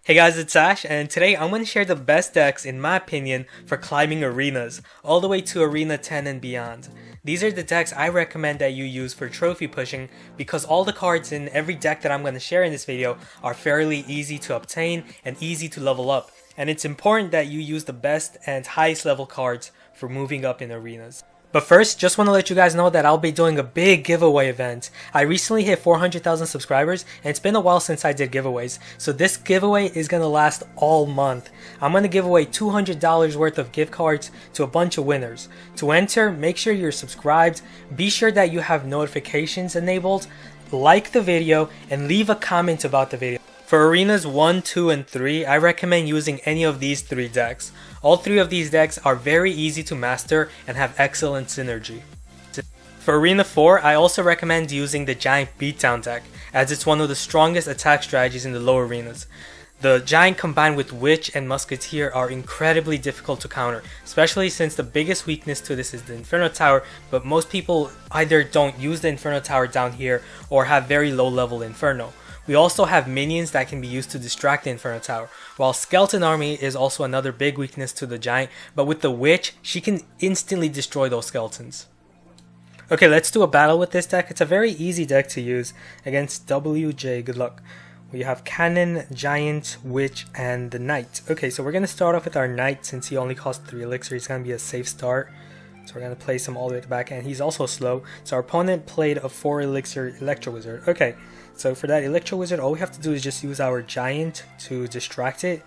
Hey guys, it's Ash, and today I'm going to share the best decks, in my opinion, for climbing arenas, all the way to Arena 10 and beyond. These are the decks I recommend that you use for trophy pushing because all the cards in every deck that I'm going to share in this video are fairly easy to obtain and easy to level up. And it's important that you use the best and highest level cards for moving up in arenas. But first, just want to let you guys know that I'll be doing a big giveaway event. I recently hit 400,000 subscribers, and it's been a while since I did giveaways. So this giveaway is going to last all month. I'm going to give away $200 worth of gift cards to a bunch of winners. To enter, make sure you're subscribed, be sure that you have notifications enabled, like the video, and leave a comment about the video. For Arenas 1, 2, and 3, I recommend using any of these 3 decks. All 3 of these decks are very easy to master and have excellent synergy. For Arena 4, I also recommend using the Giant Beatdown deck, as it's one of the strongest attack strategies in the low arenas. The Giant combined with Witch and Musketeer are incredibly difficult to counter, especially since the biggest weakness to this is the Inferno Tower, but most people either don't use the Inferno Tower down here or have very low level Inferno. We also have minions that can be used to distract the Inferno Tower, while Skeleton Army is also another big weakness to the Giant, but with the Witch, she can instantly destroy those skeletons. Okay, let's do a battle with this deck. It's a very easy deck to use against WJ. Good luck. We have Cannon, Giant, Witch, and the Knight. Okay, so we're going to start off with our Knight since he only costs 3 elixir. He's going to be a safe start. So we're going to place him all the way at the back, and he's also slow. So our opponent played a 4 elixir Electro Wizard. Okay, so for that Electro Wizard, all we have to do is just use our Giant to distract it,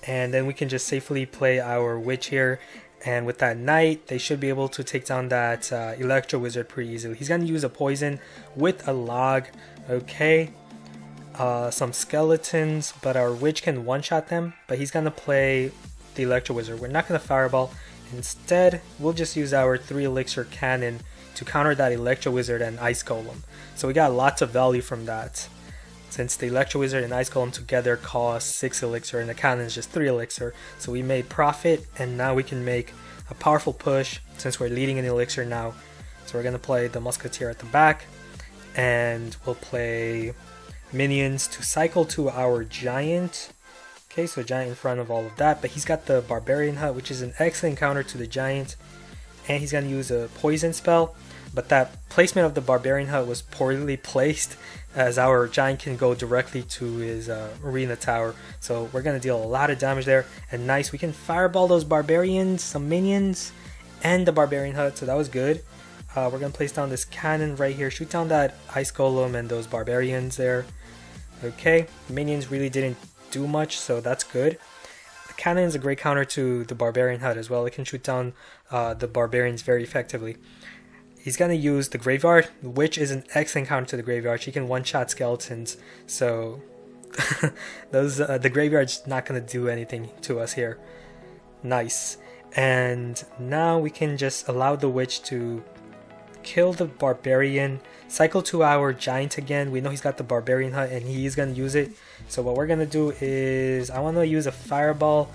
and then we can just safely play our Witch here. And with that Knight, they should be able to take down that Electro Wizard pretty easily. He's going to use a Poison with a Log. Okay, some Skeletons, but our Witch can one-shot them, but he's going to play the Electro Wizard. We're not going to Fireball. Instead, we'll just use our 3 elixir cannon to counter that Electro Wizard and Ice Golem. So we got lots of value from that, since the Electro Wizard and Ice Golem together cost 6 elixir and the cannon is just 3 elixir. So we made profit, and now we can make a powerful push since we're leading in elixir now. So we're going to play the Musketeer at the back, and we'll play minions to cycle to our Giant. Okay, so Giant in front of all of that, but he's got the Barbarian Hut, which is an excellent counter to the Giant, and he's going to use a Poison spell, but that placement of the Barbarian Hut was poorly placed, as our Giant can go directly to his Arena Tower, so we're going to deal a lot of damage there, and nice, we can Fireball those Barbarians, some minions, and the Barbarian Hut, so that was good. We're going to place down this cannon right here, shoot down that Ice Golem and those Barbarians there. Okay, minions really didn't do much, so that's good. The cannon is a great counter to the Barbarian Hut as well. It can shoot down the Barbarians very effectively. He's going to use the Graveyard, which is an excellent counter to the Graveyard. She can one-shot skeletons, so the Graveyard's not going to do anything to us here. Nice. And now we can just allow the Witch to kill the Barbarian, cycle to our Giant again. We know he's got the Barbarian Hut and he's going to use it. So what we're going to do is, I want to use a Fireball.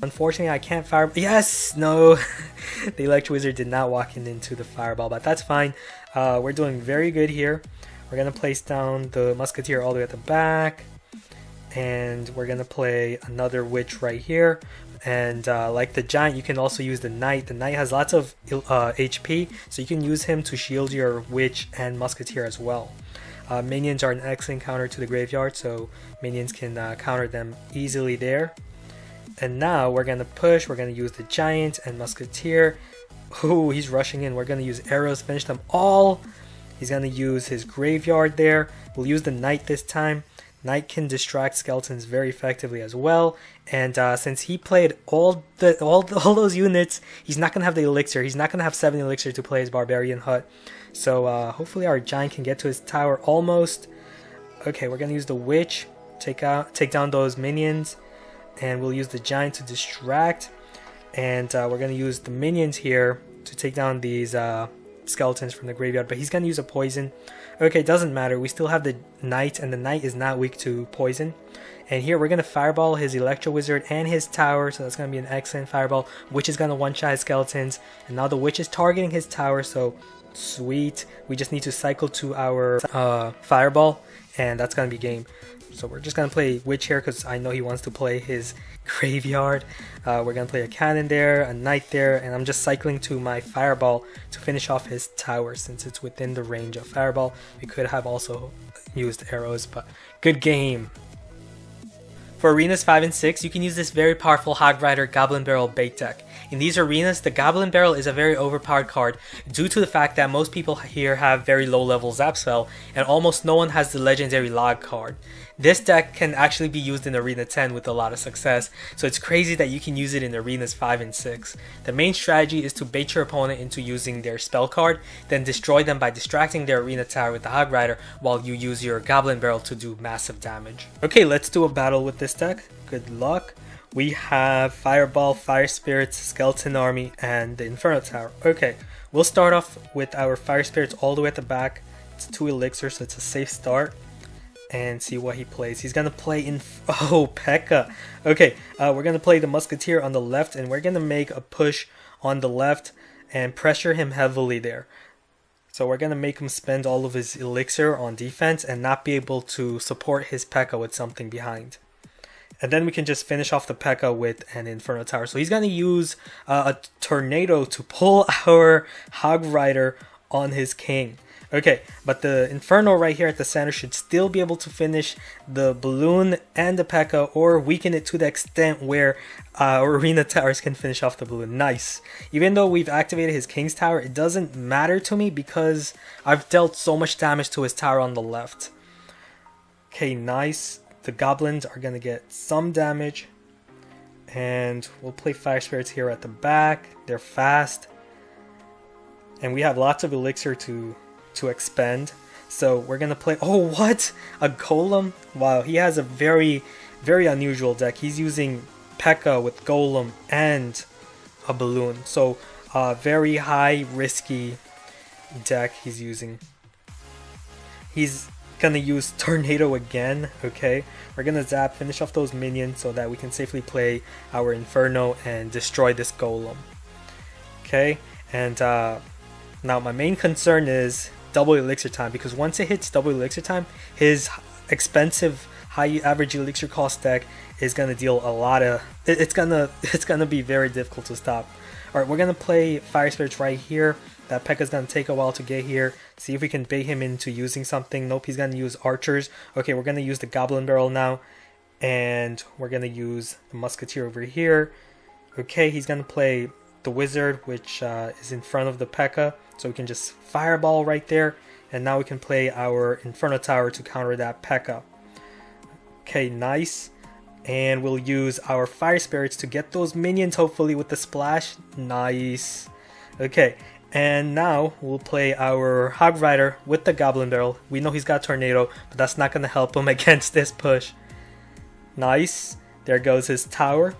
Unfortunately, I can't Fireball. Yes! No! The Electro Wizard did not walk into the Fireball, but that's fine. We're doing very good here. We're going to place down the Musketeer all the way at the back. And we're going to play another Witch right here. And like the Giant, you can also use the Knight. The Knight has lots of HP, so you can use him to shield your Witch and Musketeer as well. Minions are an excellent counter to the Graveyard, so minions can counter them easily there. And now we're going to push, we're going to use the Giant and Musketeer. Ooh, he's rushing in. We're going to use arrows, finish them all. He's going to use his Graveyard there. We'll use the Knight this time. Knight can distract skeletons very effectively as well, and since he played all those units, he's not gonna have the elixir. He's not gonna have 7 elixir to play his Barbarian Hut. So hopefully our Giant can get to his tower almost. Okay, we're gonna use the Witch, take down those minions, and we'll use the Giant to distract. And we're gonna use the minions here to take down these skeletons from the Graveyard, but he's gonna use a Poison. Okay, doesn't matter, we still have the Knight, and the Knight is not weak to Poison. And here we're gonna Fireball his Electro Wizard and his tower, so that's gonna be an excellent Fireball, which is gonna one-shot his skeletons. And now the Witch is targeting his tower, so Sweet. We just need to cycle to our fireball, and that's gonna be game. So we're just gonna play Witch here because I know he wants to play his graveyard. We're gonna play a cannon there, a knight there, and I'm just cycling to my fireball to finish off his tower since it's within the range of fireball. We could have also used arrows, but good game. For arenas 5 and 6, you can use this very powerful Hog Rider Goblin Barrel bait deck. In these arenas, the Goblin Barrel is a very overpowered card due to the fact that most people here have very low level Zap Spell, and almost no one has the legendary Log card. This deck can actually be used in Arena 10 with a lot of success, so it's crazy that you can use it in arenas 5 and 6. The main strategy is to bait your opponent into using their spell card, then destroy them by distracting their arena tower with the Hog Rider while you use your Goblin Barrel to do massive damage. Okay, let's do a battle with this deck. Good luck. We have Fireball, Fire Spirits, Skeleton Army, and the Inferno Tower. Okay, we'll start off with our Fire Spirits all the way at the back. It's 2 elixirs, so it's a safe start. And see what he plays. He's gonna play in P.E.K.K.A. Okay, we're gonna play the Musketeer on the left, and we're gonna make a push on the left and pressure him heavily there. So we're gonna make him spend all of his elixir on defense and not be able to support his P.E.K.K.A. with something behind. And then we can just finish off the P.E.K.K.A. with an Inferno Tower. So he's gonna use a Tornado to pull our Hog Rider on his king. Okay, but the Inferno right here at the center should still be able to finish the Balloon and the P.E.K.K.A. or weaken it to the extent where Arena Towers can finish off the Balloon. Nice. Even though we've activated his King's Tower, it doesn't matter to me because I've dealt so much damage to his tower on the left. Okay, nice. The Goblins are going to get some damage. And we'll play Fire Spirits here at the back. They're fast. And we have lots of elixir to expend, so we're gonna play. Oh, what? A Golem? Wow, he has a very unusual deck. He's using P.E.K.K.A. with Golem and a Balloon, so very high risky deck he's using. He's gonna use Tornado again. Okay, we're gonna zap, finish off those minions so that we can safely play our Inferno and destroy this Golem. Okay, and now my main concern is double elixir time, because once it hits double elixir time, his expensive high average elixir cost deck is gonna deal a lot of. It's gonna be very difficult to stop. All right, we're gonna play Fire Spirits right here. That P.E.K.K.A. is gonna take a while to get here. See if we can bait him into using something. Nope, he's gonna use archers. Okay, we're gonna use the Goblin Barrel now, and we're gonna use the Musketeer over here. Okay, he's gonna play the Wizard, which is in front of the P.E.K.K.A. So we can just Fireball right there, and now we can play our Inferno Tower to counter that P.E.K.K.A. Okay, nice. And we'll use our Fire Spirits to get those minions, hopefully with the splash. Nice. Okay, and now we'll play our Hog Rider with the Goblin Barrel. We know he's got Tornado, but that's not going to help him against this push. Nice. There goes his tower.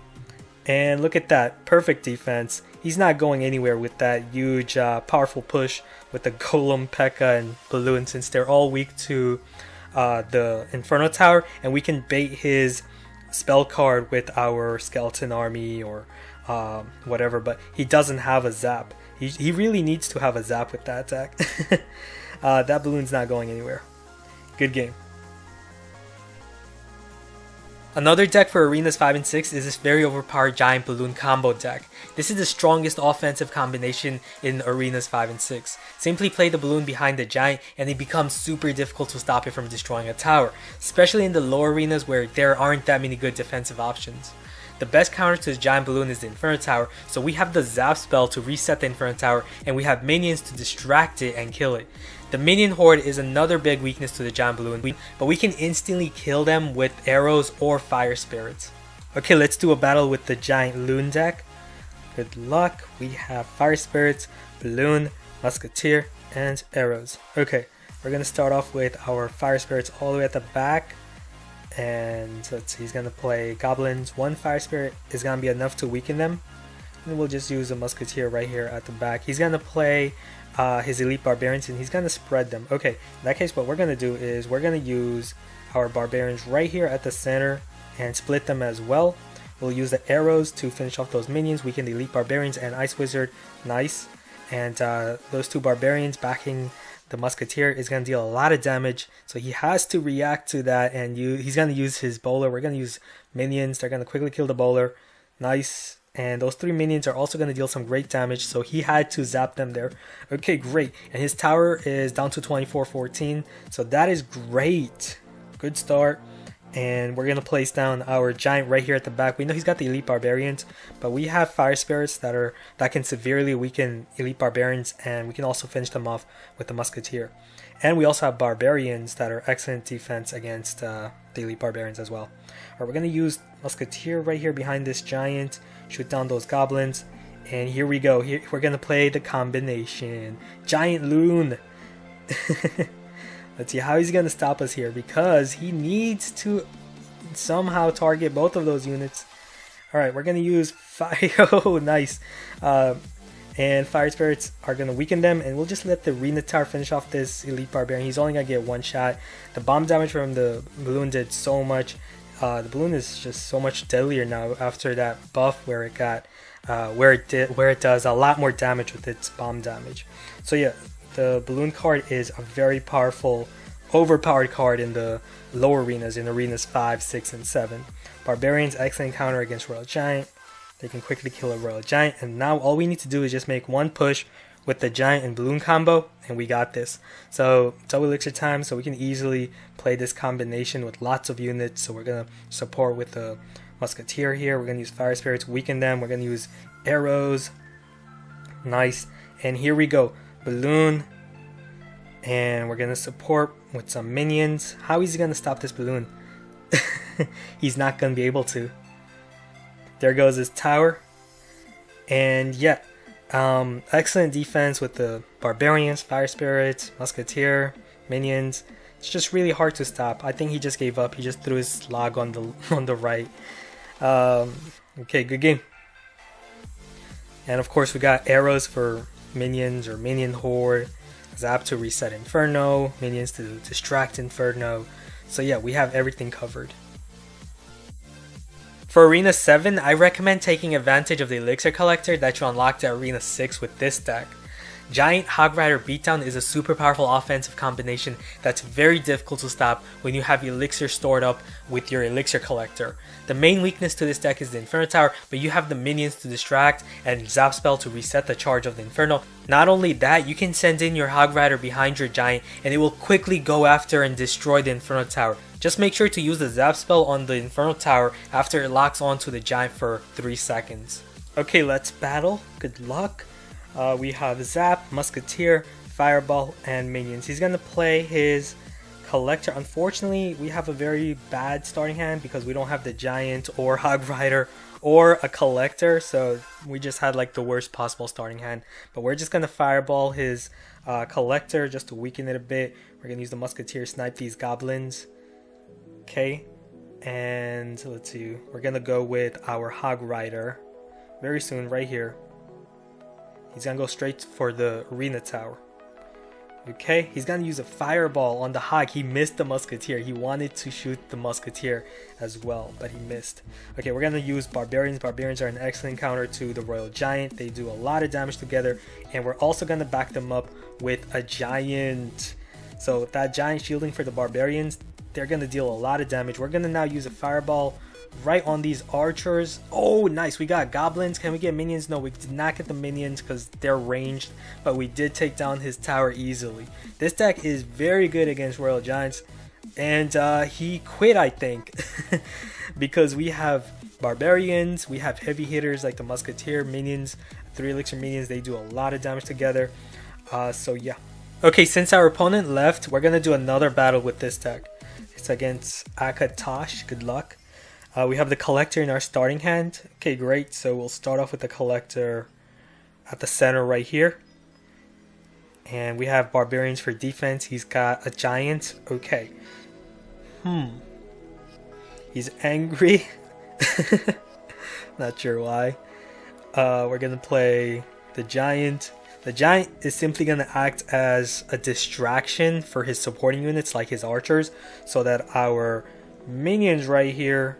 And look at that, perfect defense. He's not going anywhere with that huge, powerful push with the Golem, P.E.K.K.A. and Balloon, since they're all weak to the Inferno Tower, and we can bait his spell card with our Skeleton Army or whatever, but he doesn't have a zap. He really needs to have a zap with that attack. That Balloon's not going anywhere. Good game. Another deck for Arenas 5 and 6 is this very overpowered Giant Balloon combo deck. This is the strongest offensive combination in Arenas 5 and 6. Simply play the Balloon behind the Giant and it becomes super difficult to stop it from destroying a tower, especially in the low arenas where there aren't that many good defensive options. The best counter to the Giant Balloon is the Inferno Tower, so we have the Zap spell to reset the Inferno Tower, and we have minions to distract it and kill it. The minion horde is another big weakness to the Giant Balloon, but we can instantly kill them with arrows or Fire Spirits. Okay, let's do a battle with the Giant Loon deck. Good luck. We have Fire Spirits, Balloon, Musketeer, and arrows. Okay, we're going to start off with our Fire Spirits all the way at the back. And let's see, he's going to play Goblins. One Fire Spirit is going to be enough to weaken them. And we'll just use a Musketeer right here at the back. He's going to play his Elite Barbarians and he's going to spread them. Okay, in that case what we're going to do is we're going to use our Barbarians right here at the center and split them as well. We'll use the arrows to finish off those minions, weaken the Elite Barbarians and Ice Wizard. Nice. and those two barbarians backing the musketeer is going to deal a lot of damage, so he has to react to that, and he's going to use his bowler. We're going to use minions. They're going to quickly kill the bowler. Nice. And those 3 minions are also going to deal some great damage, so he had to zap them there. Okay, great. And his tower is down to 24-14, so that is great. Good start. And we're going to place down our giant right here at the back. We know he's got the elite barbarians, but we have fire spirits that can severely weaken elite barbarians, and we can also finish them off with the musketeer. And we also have barbarians that are excellent defense against the elite barbarians as well. Alright, we're going to use musketeer right here behind this giant, shoot down those goblins, and here we go. Here we're going to play the combination. Giant loon. Let's see how he's going to stop us here, because he needs to somehow target both of those units. Alright, we're going to use fire. Oh, nice. And fire spirits are going to weaken them, and we'll just let the arena tower finish off this elite barbarian. He's only going to get 1 shot. The bomb damage from the balloon did so much. The balloon is just so much deadlier now after that buff where it got where it does a lot more damage with its bomb damage. So yeah, the balloon card is a very powerful, overpowered card in the lower arenas, in arenas 5, 6, and 7. Barbarians, excellent counter against Royal Giant. They can quickly kill a Royal Giant, and now all we need to do is just make 1 push with the Giant and Balloon combo, and we got this. So double elixir time, so we can easily play this combination with lots of units. So we're going to support with the Musketeer here. We're going to use Fire Spirits, weaken them. We're going to use arrows. Nice. And here we go. Balloon. And we're going to support with some minions. How is he going to stop this balloon? He's not going to be able to. There goes his tower. And yeah, excellent defense with the Barbarians, Fire Spirits, Musketeer, minions. It's just really hard to stop. I think he just gave up. He just threw his log on the right. Okay, good game. And of course we got arrows for minions or minion horde, zap to reset Inferno, minions to distract Inferno. So yeah, we have everything covered. For Arena 7, I recommend taking advantage of the Elixir Collector that you unlocked at Arena 6 with this deck. Giant Hog Rider Beatdown is a super powerful offensive combination that's very difficult to stop when you have Elixir stored up with your Elixir Collector. The main weakness to this deck is the Inferno Tower, but you have the minions to distract and Zap Spell to reset the charge of the Inferno. Not only that, you can send in your Hog Rider behind your Giant and it will quickly go after and destroy the Inferno Tower. Just make sure to use the Zap Spell on the Inferno Tower after it locks onto the Giant for 3 seconds. Okay, let's battle. Good luck. We have Zap, Musketeer, Fireball, and Minions. He's going to play his Collector. Unfortunately, we have a very bad starting hand because we don't have the Giant or Hog Rider or a Collector. So we just had like the worst possible starting hand. But we're just going to Fireball his Collector just to weaken it a bit. We're going to use the Musketeer, snipe these Goblins. Okay. And let's see. We're going to go with our Hog Rider very soon right here. He's going to go straight for the Arena Tower. Okay, he's going to use a Fireball on the Hog. He missed the Musketeer. He wanted to shoot the Musketeer as well, but he missed. Okay, we're going to use Barbarians. Barbarians are an excellent counter to the Royal Giant. They do a lot of damage together, and we're also going to back them up with a Giant. So that Giant shielding for the Barbarians, they're going to deal a lot of damage. We're going to now use a Fireball right on these archers. Oh, nice. We got goblins. Can we get minions? No, we did not get the minions because they're ranged, but we did take down his tower easily. This deck is very good against Royal Giants, and he quit, I think, because we have barbarians, we have heavy hitters like the Musketeer, minions, 3 elixir minions. They do a lot of damage together. So yeah. Okay, since our opponent left, we're gonna do another battle with this deck. It's against Akatosh. Good luck. We have the Collector in our starting hand. Okay, great. So we'll start off with the Collector at the center right here. And we have Barbarians for defense. He's got a Giant. Okay. He's angry. Not sure why. We're going to play the Giant. The Giant is simply going to act as a distraction for his supporting units like his archers, so that our minions right here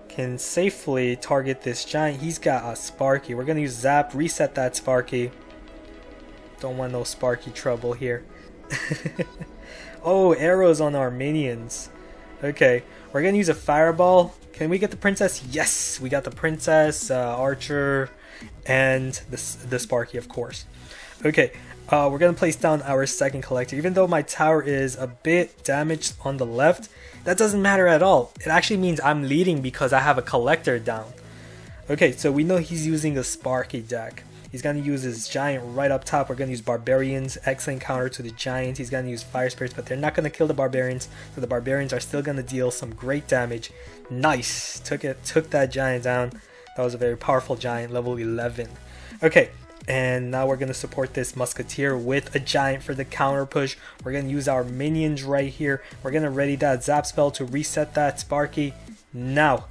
can safely target this Giant. He's got a Sparky. We're going to use Zap, reset that Sparky. Don't want no Sparky trouble here. Oh, arrows on our minions. Okay, we're gonna use a fireball. Can we get the princess? Yes, we got the princess, archer, and the Sparky, of course. Okay, we're gonna place down our second collector. Even though my tower is a bit damaged on the left, that doesn't matter at all. It actually means I'm leading because I have a collector down. Okay, so we know he's using a Sparky deck. He's going to use his giant right up top. We're going to use barbarians, excellent counter to the giants. He's going to use fire spirits, but they're not going to kill the barbarians. So the barbarians are still going to deal some great damage. Nice, took that giant down. That was a very powerful giant, level 11. Okay, and now we're going to support this musketeer with a giant for the counter push. We're going to use our minions right here. We're going to ready that zap spell to reset that Sparky now.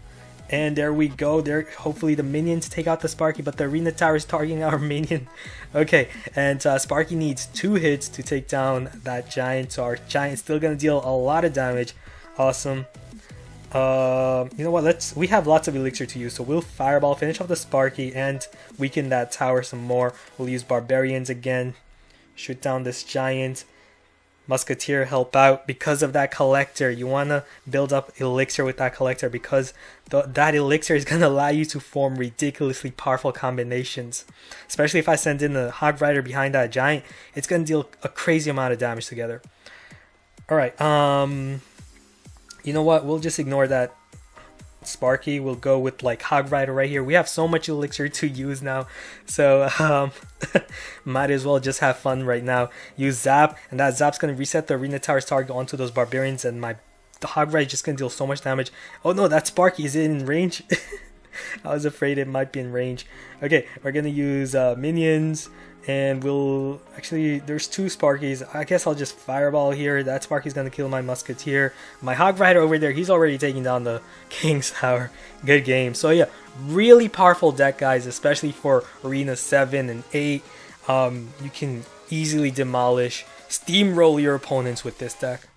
And there we go. There, hopefully the minions take out the Sparky, but the arena tower is targeting our minion. Okay, and Sparky needs 2 hits to take down that giant. So our giant's still gonna deal a lot of damage. Awesome. You know what? We have lots of elixir to use, so we'll fireball, finish off the Sparky, and weaken that tower some more. We'll use barbarians again, shoot down this giant. Musketeer help out because of that collector. You want to build up elixir with that collector because that elixir is going to allow you to form ridiculously powerful combinations. Especially if I send in the Hog Rider behind that giant, it's going to deal a crazy amount of damage together. Alright, you know what? We'll just ignore that Sparky. We'll go with like Hog Rider right here. We have so much elixir to use now, so might as well just have fun right now. Use zap, and that zap's gonna reset the arena tower's target onto those barbarians, and the Hog Rider is just gonna deal so much damage. Oh no, that Sparky, is it in range? I was afraid it might be in range. Okay, we're gonna use minions, and we'll actually, there's 2 Sparkies. I guess I'll just fireball here. That Sparky's gonna kill my musketeer. My Hog Rider over there, he's already taking down the King's Tower. Good game. So yeah, really powerful deck, guys, especially for Arena 7 and 8. You can easily demolish, steamroll your opponents with this deck.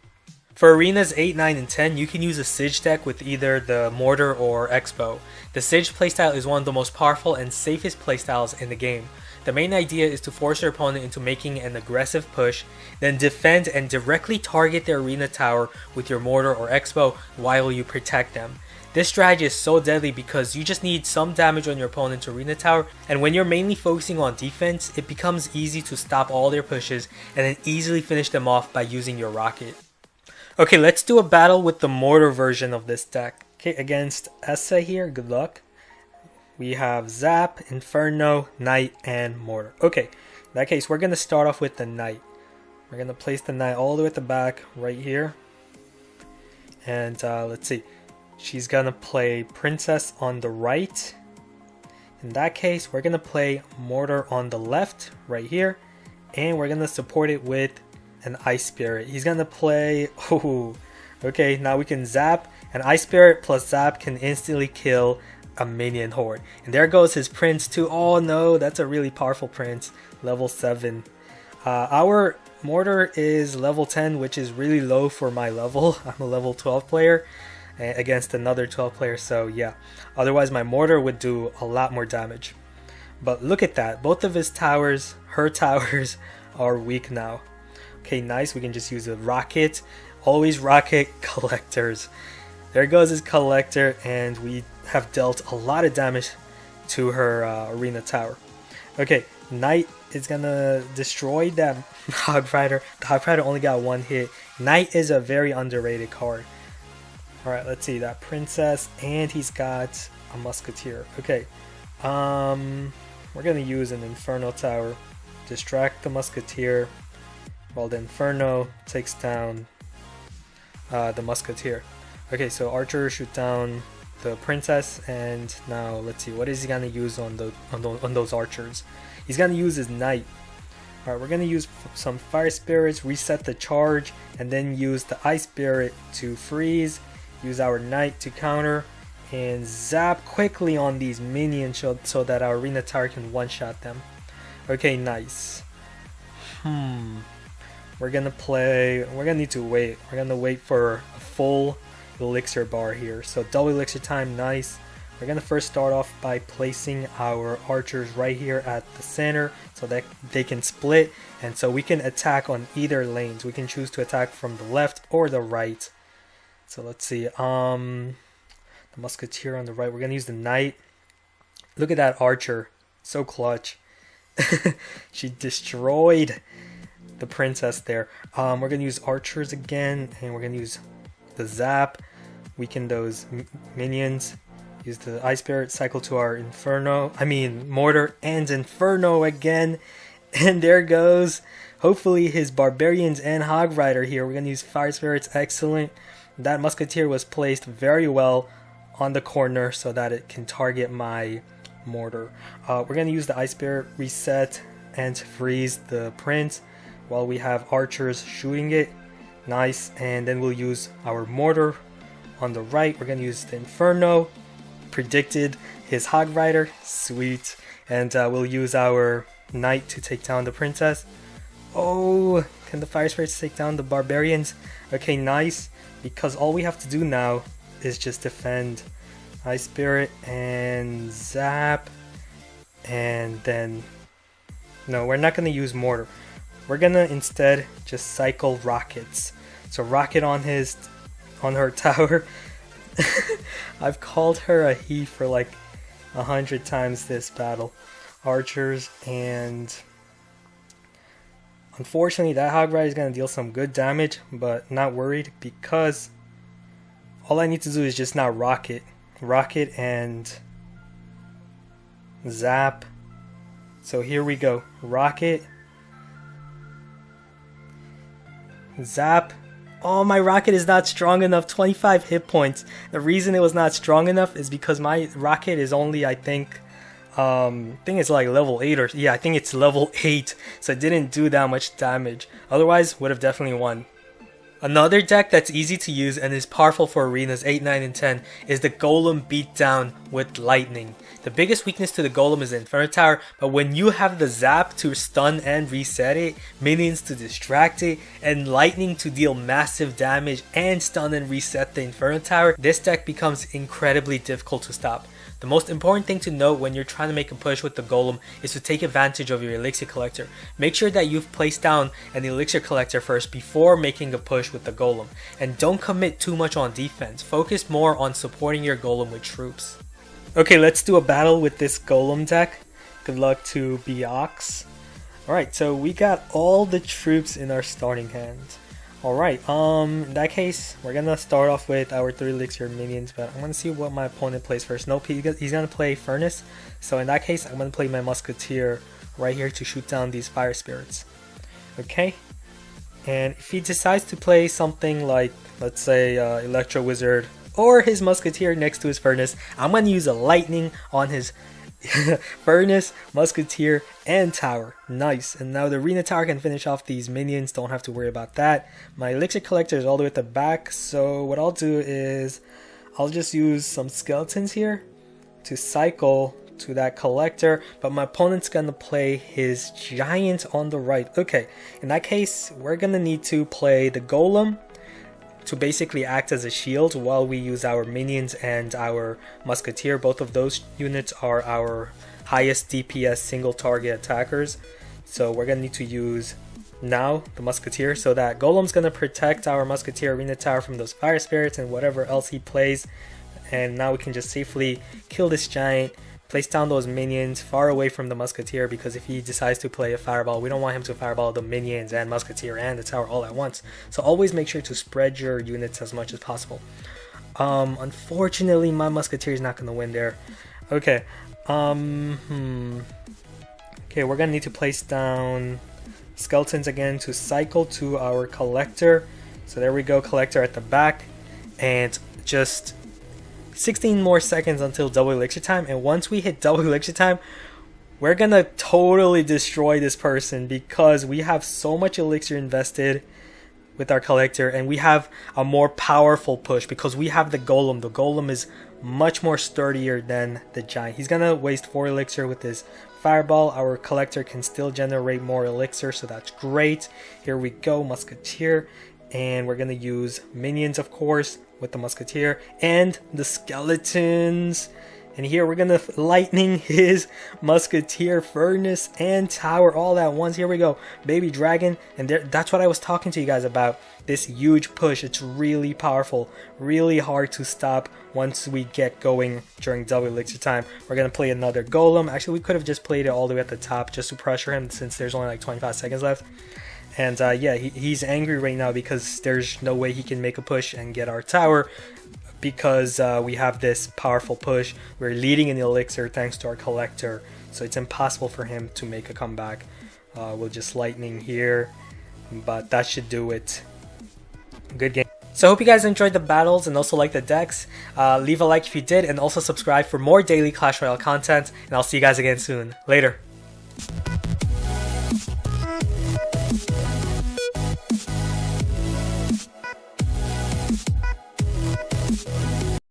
For Arenas 8, 9, and 10, you can use a Siege deck with either the Mortar or X-Bow. The Siege playstyle is one of the most powerful and safest playstyles in the game. The main idea is to force your opponent into making an aggressive push, then defend and directly target their arena tower with your Mortar or X-Bow while you protect them. This strategy is so deadly because you just need some damage on your opponent's arena tower, and when you're mainly focusing on defense, it becomes easy to stop all their pushes and then easily finish them off by using your rocket. Okay, let's do a battle with the Mortar version of this deck. Okay, against Essa here, good luck. We have Zap, Inferno, Knight, and Mortar. Okay, in that case, we're going to start off with the Knight. We're going to place the Knight all the way at the back, right here. And let's see. She's going to play Princess on the right. In that case, we're going to play Mortar on the left, right here. And we're going to support it with an Ice Spirit. He's going to play... Oh, okay, now we can Zap. And Ice Spirit plus Zap can instantly kill a minion horde. And there goes his prince too. Oh no, that's a really powerful prince. Level 7. Our Mortar is level 10, which is really low for my level. I'm a level 12 player against another 12 player, so yeah. Otherwise my Mortar would do a lot more damage. But look at that. Both of his towers, her towers, are weak now. Okay, nice. We can just use a rocket. Always rocket collectors. There goes his collector, and we have dealt a lot of damage to her arena tower. Okay, Knight is gonna destroy that Hog Rider. The Hog Rider only got 1 hit. Knight is a very underrated card. Alright, let's see, that Princess, and he's got a Musketeer. Okay, we're gonna use an Inferno Tower. Distract the Musketeer while the Inferno takes down the Musketeer. Okay, so Archer shoot down the Princess, and now let's see, what is he gonna use on those archers? He's gonna use his Knight. Alright, we're gonna use some Fire Spirits, reset the charge, and then use the Ice Spirit to freeze, use our Knight to counter, and zap quickly on these minions so that our arena tower can one-shot them. Okay, nice. We're gonna need to wait. We're gonna wait for a full elixir bar here. So double elixir time, nice. We're gonna first start off by placing our archers right here at the center so that they can split, and so we can attack on either lanes. We can choose to attack from the left or the right. So let's see, the musketeer on the right, we're gonna use the knight. Look at that archer, so clutch. She destroyed the princess there. We're gonna use archers again, and we're gonna use the zap, weaken those minions. Use the Ice Spirit, cycle to our Mortar and Inferno again. And there goes, hopefully, his Barbarians and Hog Rider here. We're going to use Fire Spirits, excellent. That Musketeer was placed very well on the corner so that it can target my Mortar. We're going to use the Ice Spirit, reset, and freeze the Prince while we have archers shooting it. Nice, and then we'll use our Mortar on the right. We're going to use the Inferno. Predicted his Hog Rider, sweet, and we'll use our knight to take down the princess. Oh, can the Fire Spirits take down the Barbarians? Okay, nice, because all we have to do now is just defend. Ice Spirit and zap, and then no, we're not going to use Mortar. We're going to instead just cycle rockets. So rocket on her tower. I've called her a he for like 100 times this battle. Archers, and unfortunately that Hog Rider is going to deal some good damage, but not worried because all I need to do is just now rocket and zap. So here we go, rocket, zap. Oh, my rocket is not strong enough. 25 hit points. The reason it was not strong enough is because my rocket is only, I think it's like level 8 or yeah, I think it's level 8. So it didn't do that much damage. Otherwise, would have definitely won. Another deck that's easy to use and is powerful for arenas 8, 9, and 10 is the Golem Beatdown with Lightning. The biggest weakness to the Golem is the Inferno Tower, but when you have the Zap to stun and reset it, Minions to distract it, and Lightning to deal massive damage and stun and reset the Inferno Tower, this deck becomes incredibly difficult to stop. The most important thing to note when you're trying to make a push with the Golem is to take advantage of your Elixir Collector. Make sure that you've placed down an Elixir Collector first before making a push with the Golem. And don't commit too much on defense. Focus more on supporting your Golem with troops. Okay, let's do a battle with this Golem deck. Good luck to Beox. Alright, so we got all the troops in our starting hand. Alright, in that case, we're gonna start off with our 3 Elixir minions, but I'm gonna see what my opponent plays first. Nope, he's gonna play Furnace, so in that case, I'm gonna play my Musketeer right here to shoot down these Fire Spirits. Okay, and if he decides to play something like, let's say, Electro Wizard, or his Musketeer next to his Furnace, I'm gonna use a Lightning on his Furnace, Musketeer, and Tower. Nice. And now the Arena Tower can finish off these minions. Don't have to worry about that. My Elixir Collector is all the way at the back. So what I'll do is I'll just use some skeletons here to cycle to that collector. But my opponent's going to play his giant on the right. Okay. In that case, we're going to need to play the Golem to basically act as a shield while we use our minions and our Musketeer. Both of those units are our highest DPS single target attackers. So we're going to need to use now the Musketeer so that Golem's going to protect our Musketeer Arena Tower from those Fire Spirits and whatever else he plays. And now we can just safely kill this giant, place down those minions far away from the Musketeer, because if he decides to play a Fireball, we don't want him to Fireball the minions and Musketeer and the tower all at once. So always make sure to spread your units as much as possible. Unfortunately, my Musketeer is not going to win there. Okay. Okay, we're going to need to place down skeletons again to cycle to our Collector. So there we go, Collector at the back. And just 16 more seconds until double elixir time, and once we hit double elixir time, we're gonna totally destroy this person because we have so much elixir invested with our collector, and we have a more powerful push because we have the Golem. The Golem is much more sturdier than the giant. He's gonna waste 4 elixir with his Fireball. Our collector can still generate more elixir, so that's great. Here we go, Musketeer, and we're gonna use minions, of course, with the Musketeer and the skeletons. And here we're gonna lightning his musketeer, furnace, and tower all at once. Here we go, baby dragon. And that's what I was talking to you guys about. This huge push. It's really powerful, really hard to stop once we get going during double elixir time. We're gonna play another golem. Actually, we could have just played it all the way at the top just to pressure him, since there's only like 25 seconds left. And yeah, he's angry right now because there's no way he can make a push and get our tower, because we have this powerful push. We're leading in the elixir thanks to our collector, so it's impossible for him to make a comeback. We'll just lightning here, but that should do it. Good game. So I hope you guys enjoyed the battles and also like the decks. Leave a like if you did, and also subscribe for more daily Clash Royale content, and I'll see you guys again soon. Later.